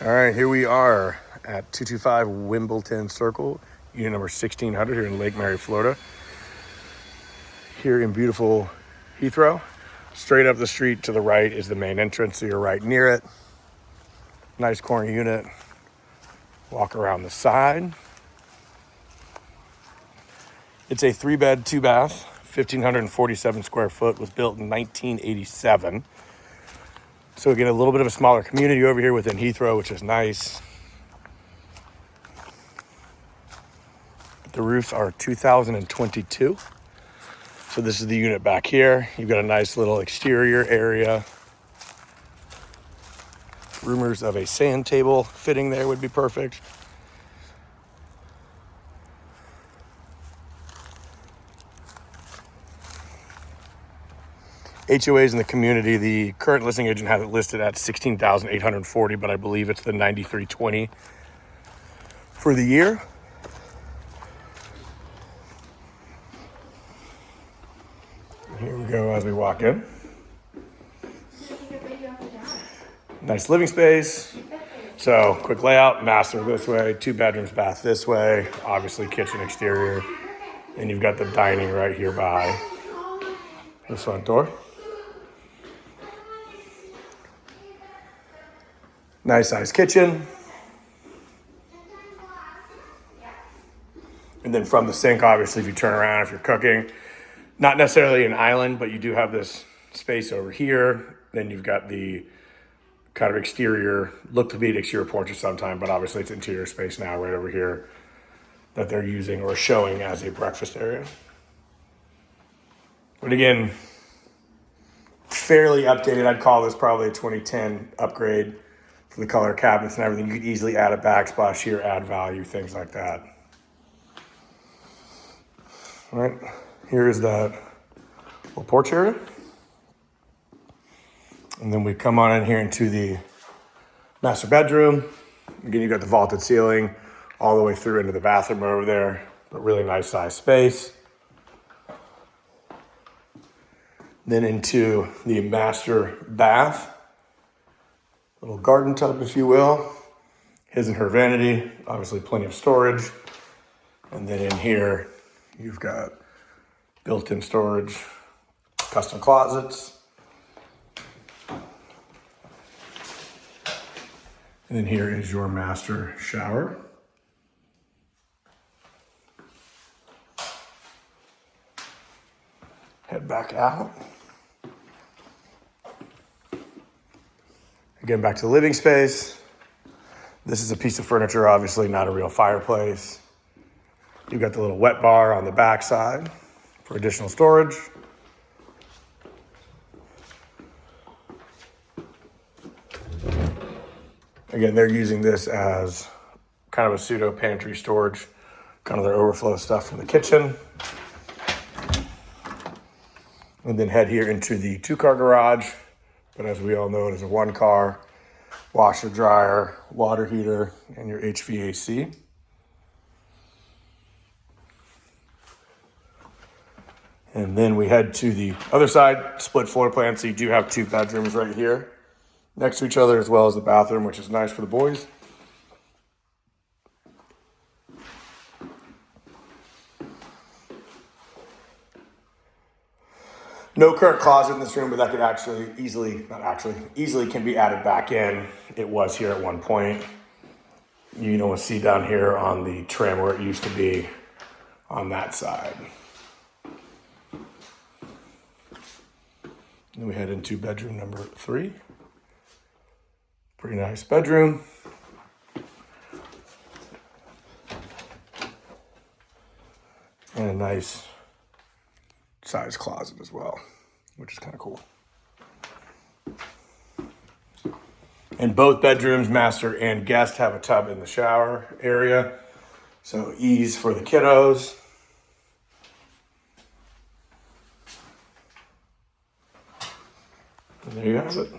All right, here we are at 225 Wimbledon Circle, unit number 1600 here in Lake Mary, Florida. Here in beautiful Heathrow. Straight up the street to the right is the main entrance, so you're right near it. Nice corner unit. Walk around the side. It's a 3-bed, 2-bath, 1,547 square foot, was built in 1987. So we get a little bit of a smaller community over here within Heathrow, which is nice. The roofs are 2022. So this is the unit back here. You've got a nice little exterior area. Rumors of a sand table fitting there would be perfect. HOAs in the community, the current listing agent has it listed at $16,840, but I believe it's the $9,320 for the year. Here we go as we walk in. Nice living space. So quick layout, master this way, 2 bedrooms, bath this way, obviously kitchen exterior. And you've got the dining right here by the front door. Nice size kitchen. And then from the sink, obviously, if you turn around, if you're cooking, not necessarily an island, but you do have this space over here. Then you've got the kind of exterior, look to be an exterior porch at some time, but obviously it's interior space now right over here that they're using or showing as a breakfast area. But again, fairly updated. I'd call this probably a 2010 upgrade for the color cabinets and everything. You could easily add a backsplash here, add value, things like that. All right, here is that little porch area. And then we come on in here into the master bedroom. Again, you've got the vaulted ceiling all the way through into the bathroom over there, but really nice size space. Then into the master bath. Little garden tub, if you will. His and her vanity, obviously plenty of storage. And then in here, you've got built-in storage, custom closets. And then here is your master shower. Head back out. Again, back to the living space. This is a piece of furniture, obviously not a real fireplace. You've got the little wet bar on the back side for additional storage. Again, they're using this as kind of a pseudo pantry storage, kind of their overflow stuff from the kitchen. And then head here into the 2-car garage. But as we all know, it is a 1-car, washer, dryer, water heater, and your HVAC. And then we head to the other side, split floor plan. So you do have 2 bedrooms right here next to each other, as well as the bathroom, which is nice for the boys. No current closet in this room, but that could actually easily can be added back in. It was here at one point. You know, see down here on the trim where it used to be on that side. Then we head into bedroom number 3. Pretty nice bedroom. And a nice size closet as well, which is kind of cool. And both bedrooms, master and guest, have a tub in the shower area. So ease for the kiddos. And there you have it.